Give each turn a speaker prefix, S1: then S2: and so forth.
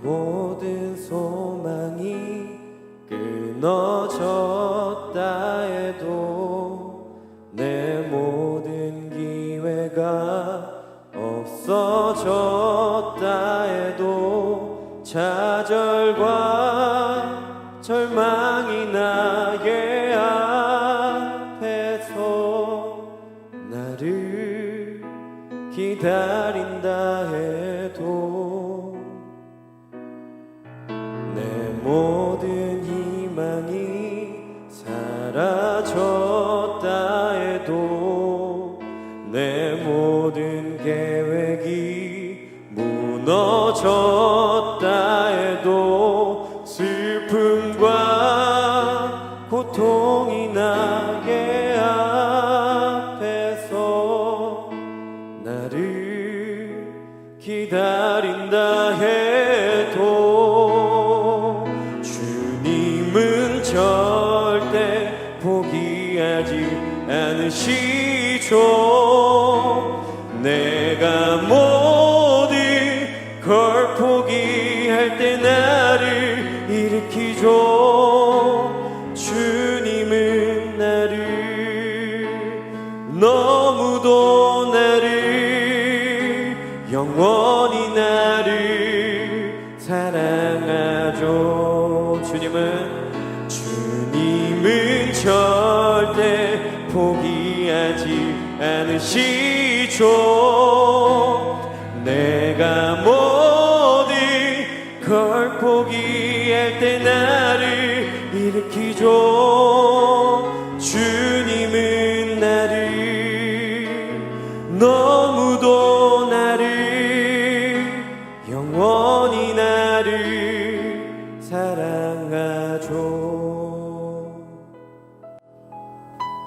S1: 모든 소망이 끊어졌다 해도 내 모든 기회가 없어졌다 해도 좌절과 절망이 나의 앞에서 나를 기다린다 해도 내 모든 희망이 사라졌다 해도 내 모든 계획이 무너졌다 해도 슬픔과 고통이 나의 앞에서 나를 기다린다 해도 주님은 절대 포기하지 않으시죠. 내가 모든 걸 포기할 때 나를 일으키죠. 주님은 나를 너무도 나를 영원히 나를 사랑하죠. 주님은 절대 포기하지 않으시죠. 내가 모든 걸 포기할 때 나를 일으키죠. 주님은 나를 너무도 나를 영원히 나를 사랑